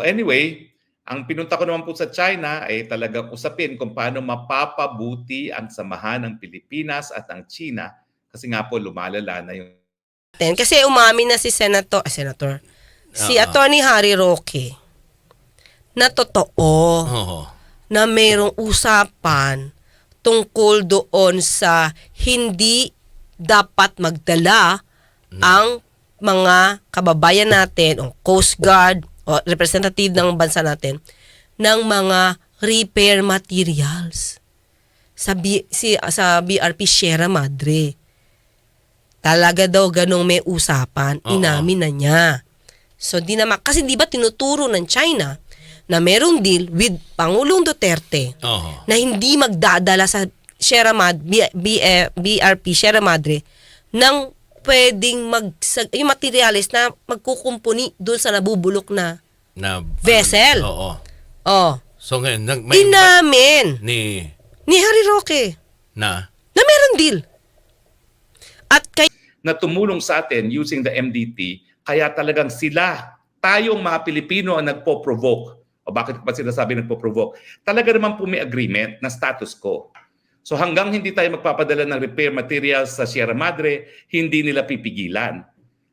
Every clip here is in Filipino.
anyway, ang pinunta ko naman po sa China ay talagang usapin kung paano mapapabuti ang samahan ng Pilipinas at ang China kasi nga po lumalala na yung... Kasi umamin na si si Attorney Harry Roque na totoo na mayroong usapan tungkol doon sa hindi dapat magdala ang mga kababayan natin o Coast Guard o representative ng bansa natin ng mga repair materials sa BRP Sierra Madre. Talaga daw ganong may usapan, inamin na niya. So kasi di ba tinuturo ng China na merong deal with Pangulong Duterte na hindi magdadala sa Sierra Madre, BRP Sierra Madre ng pwedeng yung materials na magkukumpuni doon sa nabubulok na vessel. So ngayon, inamin ni Harry Roque na meron deal. At na tumulong sa atin using the MDT, kaya talagang tayong mga Pilipino ang nagpo-provoke. O bakit pa sinasabi nagpo-provoke? Talaga naman po may agreement na status quo. So hanggang hindi tayo magpapadala ng repair materials sa Sierra Madre, hindi nila pipigilan.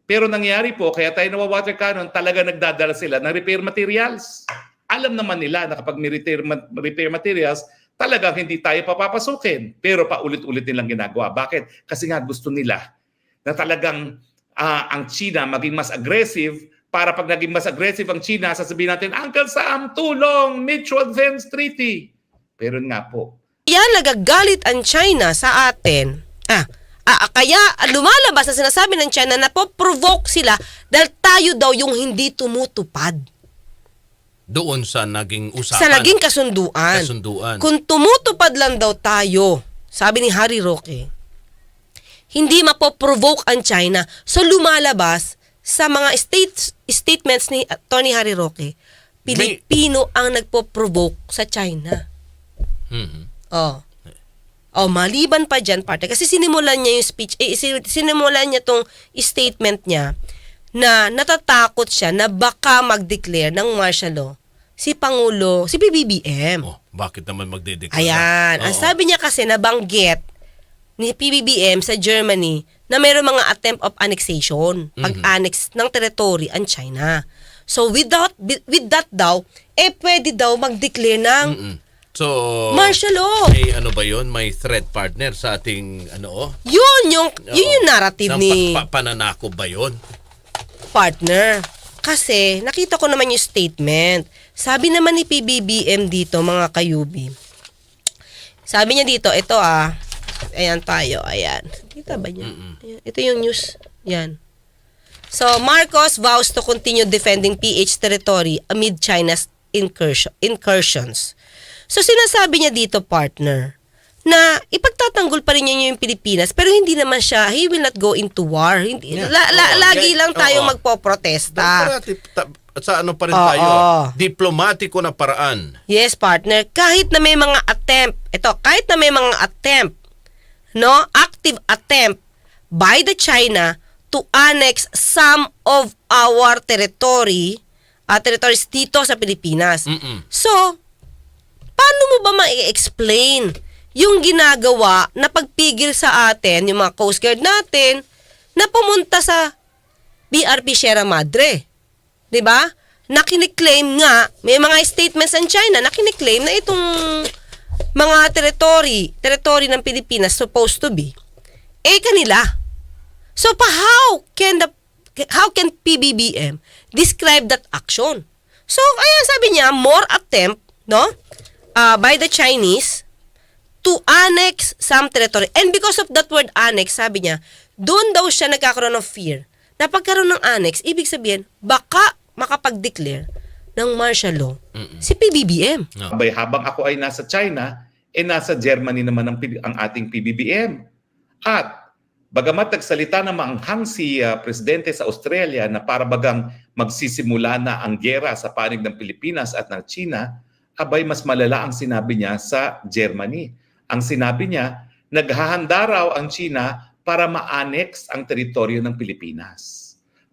Pero nangyari po, kaya tayo nawa-water cannon, talaga nagdadala sila ng repair materials. Alam naman nila na kapag may repair materials, talagang hindi tayo papapasukin. Pero paulit-ulit nilang ginagawa. Bakit? Kasi nga gusto nila na talagang ang China maging mas aggressive para pag naging mas aggressive ang China, sasabihin natin, Uncle Sam, tulong, Mutual Defense Treaty. Pero nga po. Kaya nagagalit ang China sa atin. Kaya lumalabas na sinasabi ng China na po-provoke sila dahil tayo daw yung hindi tumutupad. Doon sa naging usapan. Sa naging kasunduan. Kung tumutupad lang daw tayo, sabi ni Harry Roque, hindi mapoprovoke ang China. So lumalabas sa mga statements ni Tony Harry Roque, Pilipino ang nagpo-provoke sa China. Maliban pa dyan, partner. Kasi sinimulan niya yung speech, sinimulan niya tong statement niya na natatakot siya na baka mag-declare ng martial law si PBBM. Bakit naman magde-declare? Ayan. Ang sabi niya kasi nabanggit ni PBBM sa Germany na mayroong mga attempt of annexation, pag-annex ng territory ang China. So with that daw, pwede daw mag-declare ng martial law. May ba yun? May threat partner sa ating Yun yung narrative ni pananako ba yun? Partner. Kasi nakita ko naman yung statement. Sabi naman ni PBBM dito, mga kayubi. Sabi niya dito, ito ayan tayo, ayan. Kita ba niya? Ito yung news. Yan. So, Marcos vows to continue defending PH territory amid China's incursions. So, sinasabi niya dito, partner, na ipagtatanggol pa rin niya yung Pilipinas, pero hindi naman siya, he will not go into war. Lagi lang tayo magpoprotesta. Sa pa rin tayo? Diplomatiko na paraan. Yes, partner. Kahit na may mga attempt, active attempt by the China to annex some of our territories dito sa Pilipinas. So, paano mo ba ma-explain yung ginagawa na pagpigil sa atin, yung mga Coast Guard natin, na pumunta sa BRP Sierra Madre? Diba? Na kiniklaim nga, may mga statements ng China na kiniklaim na itong mga territory ng Pilipinas supposed to be kanila. So how can PBBM describe that action? So kaya sabi niya more attempt by the Chinese to annex some territory. And because of that word annex, sabi niya, doon daw siya nagkakaroon ng fear na pagkaroon ng annex, ibig sabihin baka makapag-declare ng martial law si PBBM. Habang ako ay nasa China, nasa Germany naman ang ating PBBM. At bagamat nagsalita na maanghang si Presidente sa Australia na para bagang magsisimula na ang giyera sa panig ng Pilipinas at ng China, mas malala ang sinabi niya sa Germany. Ang sinabi niya, naghahanda raw ang China para ma-annex ang teritoryo ng Pilipinas.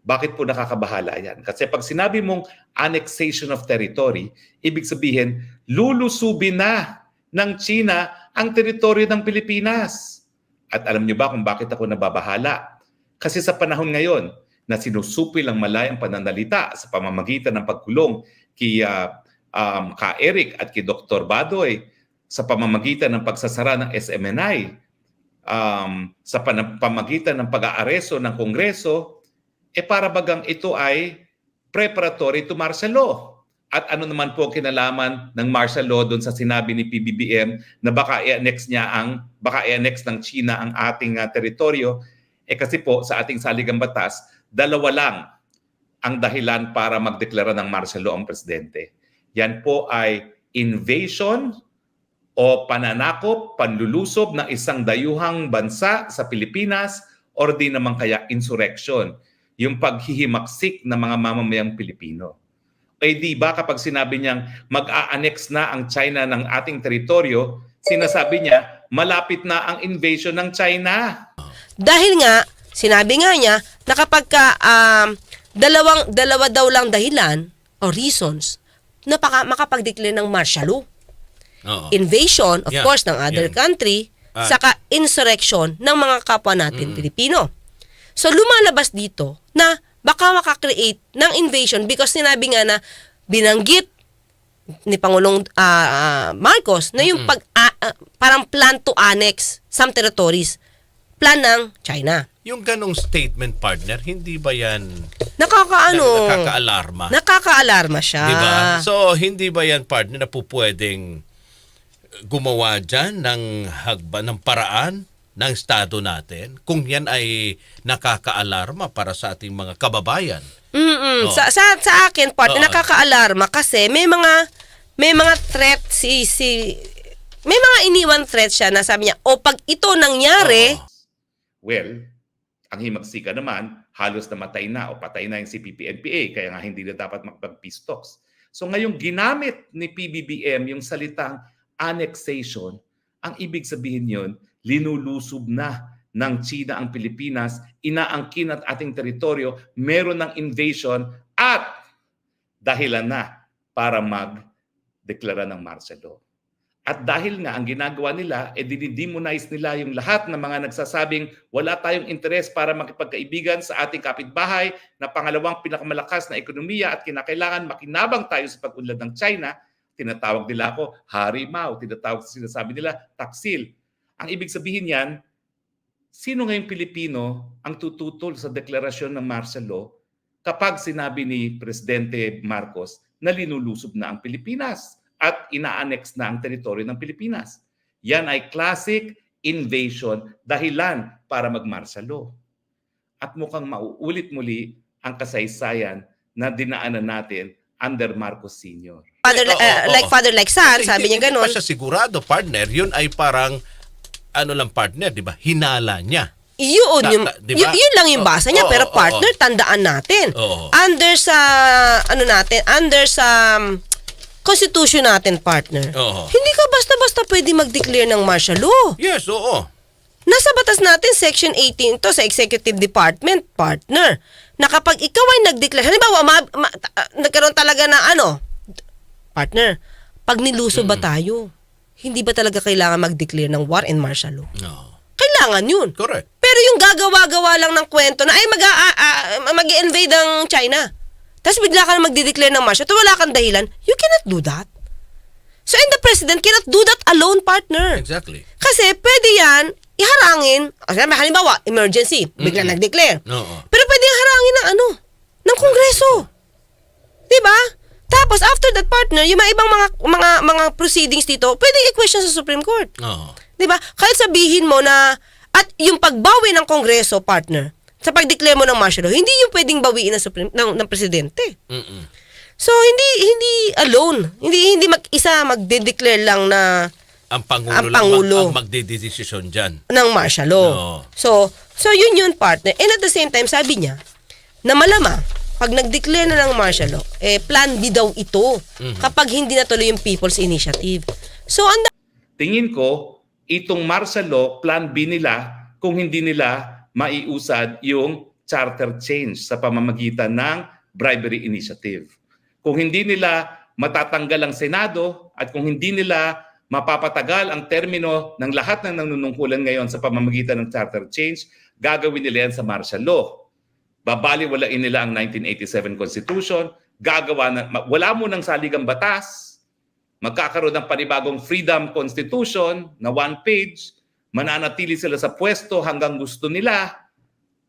Bakit po nakakabahala yan? Kasi pag sinabi mong annexation of territory, ibig sabihin, lulusubin na ng China ang teritoryo ng Pilipinas. At alam niyo ba kung bakit ako nababahala? Kasi sa panahon ngayon na sinusupil ang malayang pananalita sa pamamagitan ng pagkulong kay Ka Eric at kay Dr. Badoy, sa pamamagitan ng pagsasara ng SMNI, sa pamamagitan ng pag-aaresto ng Kongreso, para bagang ito ay preparatory to martial law. At ano naman po kinalaman ng martial law doon sa sinabi ni PBBM na baka i-annex ng China ang ating teritoryo? Kasi po sa ating saligang batas, dalawa lang ang dahilan para magdeklara ng martial law ang presidente. Yan po ay invasion o pananakop, panlulusob ng isang dayuhang bansa sa Pilipinas, or di naman kaya insurrection, yung paghihimaksik ng mga mamamayang Pilipino. Di ba kapag sinabi niyang mag-a-annex na ang China ng ating teritoryo, sinasabi niya malapit na ang invasion ng China. Dahil nga, sinabi nga niya na kapag dalawa daw lang dahilan o reasons na makapag-declare ng martial law. Invasion, of course, ng other country, saka insurrection ng mga kapwa natin Pilipino. So lumalabas dito na baka makakreate ng invasion because sinabi nga na binanggit ni Pangulong Marcos na yung parang plan to annex some territories, plan ng China. Yung ganong statement, partner, hindi ba yan nakakaalarma? Nakakaalarma siya. Diba? So, hindi ba yan, partner, na po pwedeng gumawa dyan ng paraan ng Estado natin kung yan ay nakakaalarma para sa ating mga kababayan? Sa akin, partner, nakakaalarma kasi may mga threat may mga iniwan threat siya na sabi niya, pag ito nangyari, well, ang himagsika naman, halos namatay na o patay na yung CPP-NPA, kaya nga hindi na dapat makapag-peace talks. So ngayong ginamit ni PBBM yung salitang annexation, ang ibig sabihin yun, linulusob na ng China ang Pilipinas, inaangkin at ating teritoryo, meron ng invasion at dahilan na para mag-deklara ng martial law. At dahil nga ang ginagawa nila, dinidemonize nila yung lahat ng mga nagsasabing wala tayong interes para makipagkaibigan sa ating kapitbahay na pangalawang pinakamalakas na ekonomiya at kinakailangan makinabang tayo sa pag-unlad ng China. Tinatawag nila ako harimaw, sinasabi nila taksil. Ang ibig sabihin yan, sino ngayong Pilipino ang tututol sa deklarasyon ng martial law kapag sinabi ni Presidente Marcos na linulusob na ang Pilipinas at ina-annex na ang teritoryo ng Pilipinas? Yan ay classic invasion, dahilan para mag-martial law. At mukhang mauulit muli ang kasaysayan na dinaanan natin under Marcos Sr. Father like son, sabi niya ganun. Hindi pa siya sigurado, partner. Yun ay parang, lang partner, di ba? Hinala niya. Yun yun lang yung basa niya, pero partner, tandaan natin. Under sa Constitution natin, partner. Hindi ka basta-basta pwede mag-declare ng martial law. Yes, oo. Nasa batas natin, Section 18 to sa Executive Department, partner, na kapag ikaw ay nag-declare, halimbawa, nagkaroon talaga na partner, pag niluso ba tayo, hindi ba talaga kailangan mag-declare ng war and martial law? No. Kailangan yun. Correct. Pero yung gagawa-gawa lang ng kwento na, mag-invade ang China. Tapos bigla ka na magdi-declare ng martial law, wala kang dahilan, you cannot do that. So, and the president cannot do that alone, partner. Exactly. Kasi pwede yan, iharangin, halimbawa, emergency, bigla nag-declare. Pero pwede yung harangin ng Kongreso. Diba? Tapos, after that, partner, yung mga ibang mga proceedings dito, pwedeng i-question sa Supreme Court. Diba? Kahit sabihin mo na, at yung pagbawi ng Kongreso, partner, sa pag-declare mo ng martial law, hindi yung pwedeng bawiin ng presidente. So, hindi alone. Hindi mag-isa magde-declare lang na ang Pangulo lang ang magdedesisyon dyan. Ng martial law. So yun partner. And at the same time, sabi niya, na malamang, pag nag-declare na ng martial law, plan B daw ito kapag hindi natuloy yung People's Initiative. So, tingin ko, itong martial law, plan B nila kung hindi nila maiusad yung charter change sa pamamagitan ng bribery initiative. Kung hindi nila matatanggal ang Senado at kung hindi nila mapapatagal ang termino ng lahat ng nanunungkulan ngayon sa pamamagitan ng charter change, gagawin nila yan sa martial law. Babaliwalain nila ang 1987 Constitution, wala mo ng saligang batas, magkakaroon ng panibagong Freedom Constitution na 1 page, mananatili sila sa pwesto hanggang gusto nila,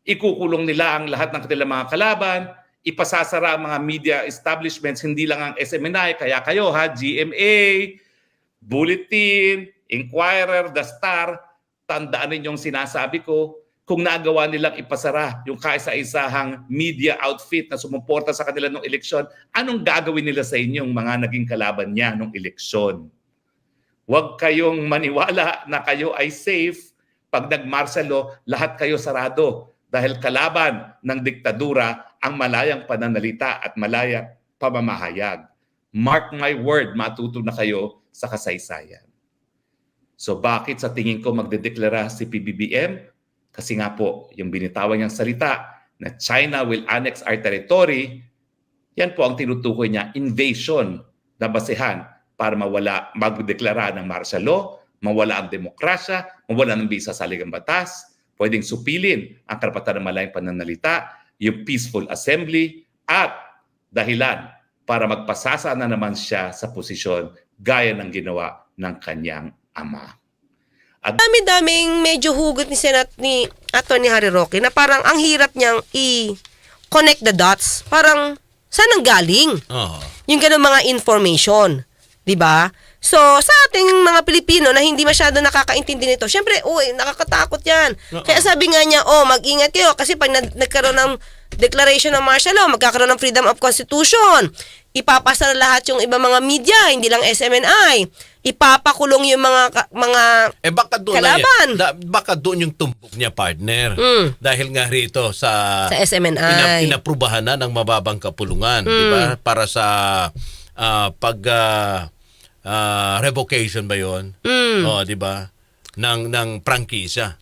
ikukulong nila ang lahat ng kanilang mga kalaban, ipasasara ang mga media establishments, hindi lang ang SMNI, kaya kayo GMA, Bulletin, Inquirer, The Star, tandaan ninyong sinasabi ko, kung nagawa nilang ipasara yung kaisa-isahang media outfit na sumuporta sa kanila nung eleksyon, anong gagawin nila sa inyong mga naging kalaban niya nung eleksyon? Huwag kayong maniwala na kayo ay safe. Pag nag-martial law, lahat kayo sarado dahil kalaban ng diktadura ang malayang pananalita at malayang pamamahayag. Mark my word, matuto na kayo sa kasaysayan. So bakit sa tingin ko magdedeklara si PBBM? Kasi nga po, yung binitawan niyang salita na China will annex our territory, yan po ang tinutukoy niya, invasion na basehan para magdeklara ng martial law, mawala ang demokrasya, mawala ng bisa sa saligang batas, pwedeng supilin ang karapatan ng malayang pananalita, yung peaceful assembly, at dahilan para magpasasa na naman siya sa posisyon gaya ng ginawa ng kanyang ama. Dami-daming medyo hugot ni Atty. Harry Roque na parang ang hirap niyang i-connect the dots. Parang, saan ang galing? Yung ganun mga information. Diba? So, sa ating mga Pilipino na hindi masyado nakakaintindi nito, syempre, nakakatakot yan. Kaya sabi nga niya, mag-ingat kayo kasi pag nagkaroon ng declaration ng martial law, magkakaroon ng freedom of constitution, ipapasa lahat yung ibang mga media, hindi lang SMNI, ipapakulong yung mga baka doon kalaban. Baka doon yung tumbok niya, partner. Dahil nga rito sa SMNI. Inaprubahan na ng mababang kapulungan, di ba? Para sa revocation ba 'yon? Di ba? Ng prangkisa.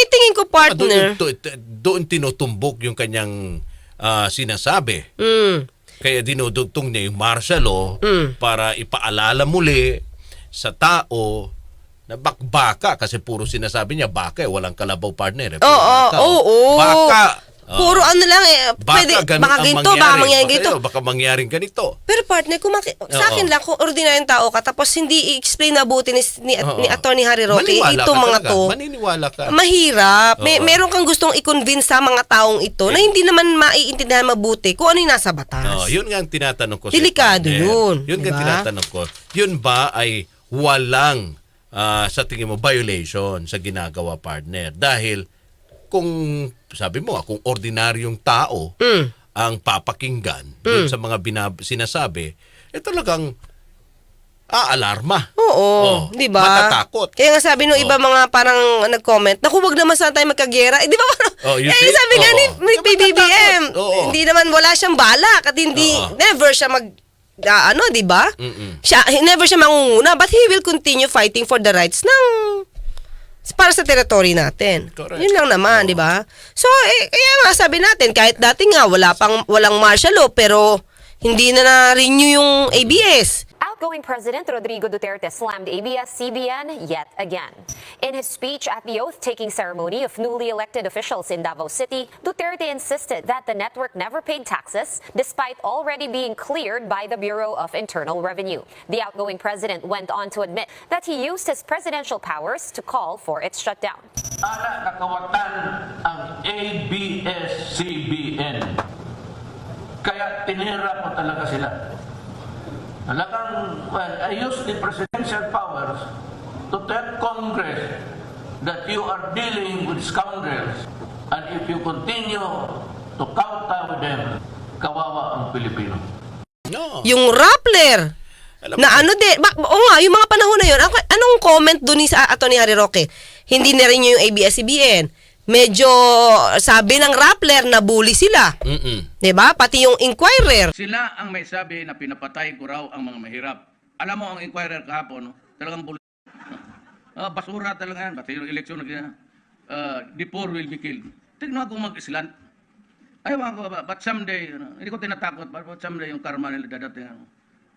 Tingin ko, partner. Doon tinutumbok yung kanyang sinasabi. Kaya dinudugtong niya yung martial law para ipaalala muli sa tao na baka kasi puro sinasabi niya baka walang kalabaw, partner. Baka. Puro lang pwede, baka ganito, baka mangyaring ganito. Baka mangyaring ganito. Pero partner, sa akin lang, kung ordinaryong tao ka, tapos hindi i-explain na buti ni Atty. Harry Roque, itong mga to, maniniwala ka. Mahirap. Meron kang gustong i-convince sa mga taong ito na hindi naman maiintindihan mabuti kung ano yung nasa batas. Yun nga ang tinatanong ko. Delikado yun. Yun nga ang tinatanong ko. Yun ba ay walang, sa tingin mo, violation sa ginagawa, partner? Dahil, kung sabi mo kung ordinaryong tao ang papakinggan doon sa mga sinasabi, talagang aalarma. Oo, di ba? Matatakot. Kaya nga sabi nung iba mga parang nag-comment, naku, wag naman sana tayo magkagera. Di ba? Sabi nga ni PBBM, hindi naman wala siyang balak at hindi, never siya di ba? Never siya mangunguna, but he will continue fighting for the rights para sa territory natin. Correct. Yun lang naman, di ba? So, kaya nga sabi natin, kahit dati nga walang martial law, pero hindi na na-renew yung ABS. Outgoing President Rodrigo Duterte slammed ABS-CBN yet again. In his speech at the oath-taking ceremony of newly elected officials in Davao City, Duterte insisted that the network never paid taxes despite already being cleared by the Bureau of Internal Revenue. The outgoing president went on to admit that he used his presidential powers to call for its shutdown. Nakawatan ang ABS-CBN. Kaya tinira ko talaga sila. I used the presidential powers to tell Congress that you are dealing with scoundrels, and if you continue to kowtow them, kawawa ang Pilipino. Yung Rappler, yung mga panahon na yun, anong comment doon ni sa Atty. Harry Roque? Hindi na rin yung ABS-CBN. Medyo, sabi ng Rappler, nabully sila. Diba? Pati yung Inquirer. Sila ang may sabi na pinapatay ko raw ang mga mahirap. Alam mo ang Inquirer kahapon, talagang basura talaga yan. Pati yung eleksyon, the poor will be killed. tignan ako mag-islant. Ayaw ko, but someday, hindi ko tinatakot, but someday yung karma nila dadating.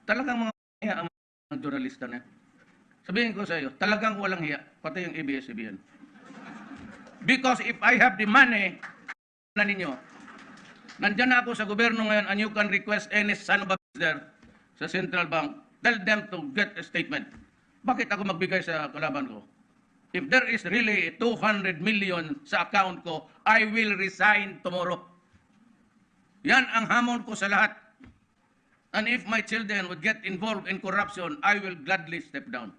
Talagang mga hiya ang mga journalista na. Sabihin ko sa iyo, talagang walang hiya, pati yung ABS-CBN. Because if I have the money na ninyo, nandyan ako sa gobyerno ngayon and you can request any son of a there sa central bank, tell them to get a statement. Bakit ako magbigay sa kalaban ko? If there is really 200 million sa account ko, I will resign tomorrow. Yan ang hamon ko sa lahat. And if my children would get involved in corruption, I will gladly step down.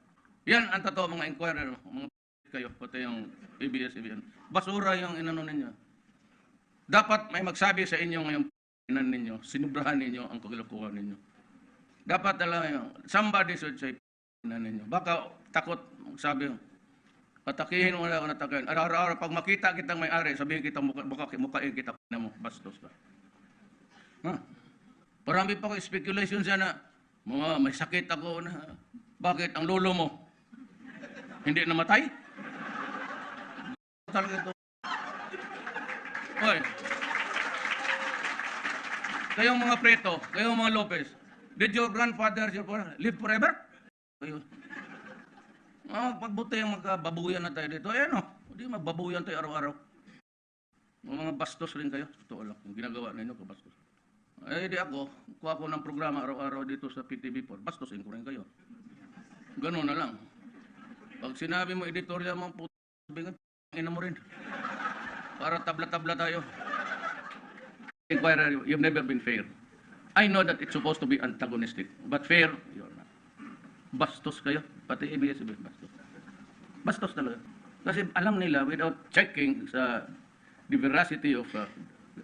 Yan ang totoo mga inquirer, mga kayo, pati yung ABS-CBN. Basura yung inano ninyo. Dapat may magsabi sa inyo ngayong inan ninyo, sinubrahan ninyo ang kagilakuhan ninyo. Dapat alam nyo, somebody should say inan ninyo. Baka takot magsabi, atakihin mo na ako natakihin. Araw-araw, pag makita kitang may-ari, sabihin kita, mukain kita na mo, bastos ka. Ha? Parami pa ko speculation sana, may sakit ako na, bakit ang lolo mo hindi namatay? Talaga ito. Hoy. Kayong mga Preto, kayong mga Lopez, did your grandfather live forever? Kayo. Pagbuti yung magbabuyan na tayo dito. Ayan o, hindi magbabuyan tayo araw-araw. Mga bastos rin kayo. Totoo lang, yung ginagawa ninyo ko bastos. Eh di ako, kuha ko ng programa araw-araw dito sa PTV4, bastosin ko rin kayo. Ganun na lang. Pag sinabi mo editorial mo, sabihin ina mo rin. Para tabla-tabla tayo. Inquirer, you've never been fair. I know that it's supposed to be antagonistic, but fair, you're not. Bastos kayo, pati ABS-CBN, bastos. Bastos talaga. Kasi alam nila, without checking sa the veracity of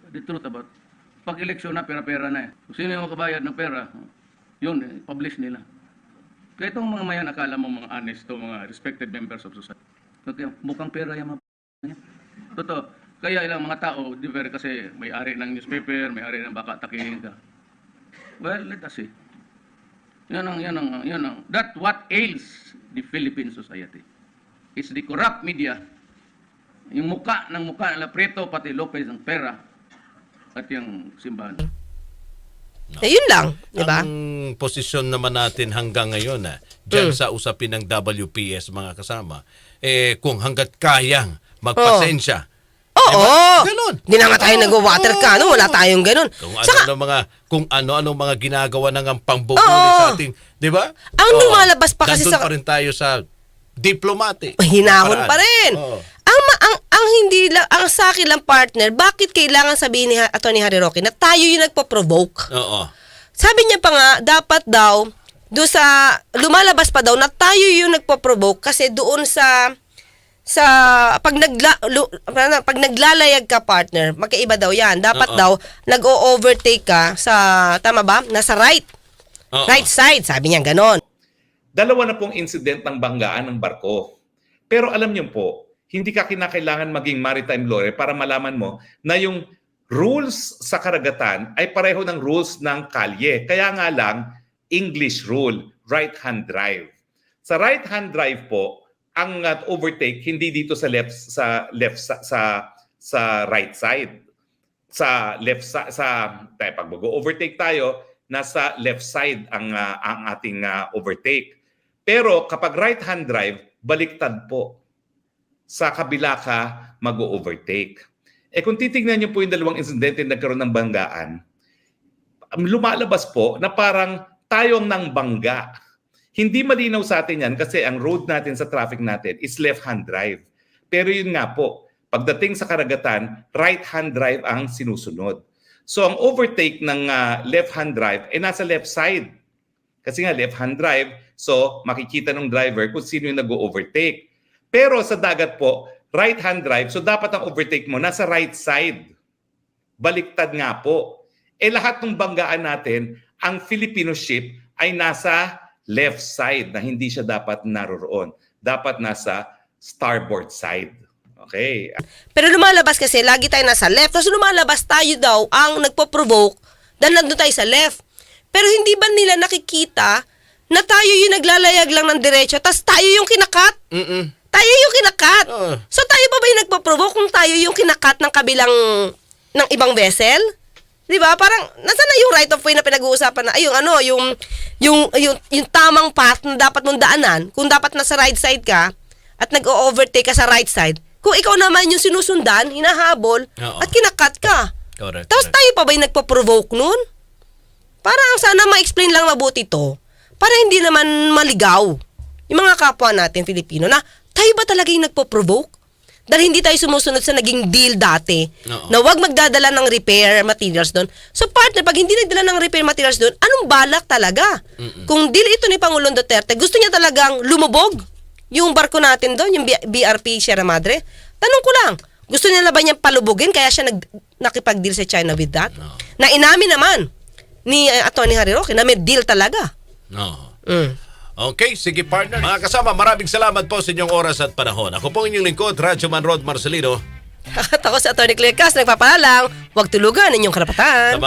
the truth about, pag eleksyon na, pera-pera na eh. Kung sino yung makabayad ng pera, yun, publish nila. Kaya itong mga mayan, akala mo mga honest, mga respected members of society. Kaya mukhang pera yung mga niya. Totoo. Kaya ilang mga tao, differ kasi may-ari ng newspaper, may-ari ng baka takihin ka. Well, let us see. Yan ang. That's what ails the Philippine society. It's the corrupt media. Yung muka nila Preto, pati Lopez ng pera at yung simbahan. Yun lang, di ba? Ang posisyon naman natin hanggang ngayon, dyan sa usapin ng WPS, mga kasama, kung hanggat kayang magpasensya. Oo. Diba? Ganun. Hindi na nga tayo nag-water cannon, wala tayong ganun. Kung ano mga ginagawa ng ang pangbubuli sa ating, di ba? Ang lumalabas pa kasi Nandun pa rin tayo sa diplomati. Hinahon pa rin. Oo. Ang hindi lang, ang sa akin lang partner, bakit kailangan sabihin ni Atty. Harry Roque na tayo yung nagpo-provoke? Oo. Sabi niya pa nga, dapat daw, lumalabas pa daw na tayo yung nagpo-provoke kasi doon sa pag naglalayag ka partner, magkaiba daw yan. Dapat daw, nag-o-overtake ka sa, tama ba? Nasa right. Right side, sabi niya ganon. Dalawa na pong incident ng banggaan ng barko. Pero alam niyo po, hindi ka kinakailangan maging maritime lawyer para malaman mo na yung rules sa karagatan ay pareho ng rules ng kalye. Kaya nga lang, English rule, right-hand drive. Sa right-hand drive po, ang overtake hindi dito sa right side. Sa left side, pag mag-overtake tayo, nasa left side ang ating overtake. Pero kapag right-hand drive, baliktad po. Sa kabila ka mag-overtake. Kung titignan niyo po yung dalawang insidente na nagkaroon ng banggaan, lumalabas po na parang tayong nang bangga. Hindi malinaw sa atin yan kasi ang road natin sa traffic natin is left-hand drive. Pero yun nga po, pagdating sa karagatan, right-hand drive ang sinusunod. So ang overtake ng left-hand drive ay nasa left side. Kasi nga left-hand drive, so makikita ng driver kung sino yung nag-overtake. Pero sa dagat po, right-hand drive, so dapat ang overtake mo nasa right side. Baliktad nga po. Lahat ng banggaan natin, ang Filipino ship ay nasa left side na hindi siya dapat naroroon. Dapat nasa starboard side. Okay. Pero lumalabas kasi, lagi tayo nasa left. Tapos lumalabas tayo daw ang nagpo-provoke dahil nandun tayo sa left. Pero hindi ba nila nakikita na tayo yung naglalayag lang ng diretso tapos tayo yung kinakat? Tayo yung kinakat. Oo. So tayo pa ba yung nagpo-provoke kung tayo yung kinakat ng kabilang ng ibang vessel? 'Di ba? Parang nasaan na yung right of way na pinag-uusapan na yung tamang path na dapat mong daanan kung dapat nasa right side ka at nag-overtake ka sa right side. Kung ikaw naman yung sinusundan, hinahabol Oo. at kinakat ka. Correct. Tapos correct. tayo pa ba yung nagpo-provoke nun? Parang sana ma-explain lang mabuti to para hindi naman maligaw yung mga kapwa natin Filipino na tayo ba talaga yung nagpo-provoke? Dahil hindi tayo sumusunod sa naging deal dati Oo. na wag magdadala ng repair materials doon. So partner, pag hindi nagdala ng repair materials doon, anong balak talaga? Kung deal ito ni Pangulong Duterte, gusto niya talagang lumubog yung barko natin doon, yung BRP Sierra Madre? Tanong ko lang, gusto niya na ba niyang palubugin kaya siya nakipag-deal sa China with that? Na inamin naman ni Atty. Harry Roque na may deal talaga. Oo. Mm. Okay, sige partner. Mga kasama, maraming salamat po sa inyong oras at panahon. Ako po inyong lingkod, Radyo Man Rod Marcelino. At ako si Atty. Claire Cas, nagpapaalam, huwag tulugan inyong karapatan.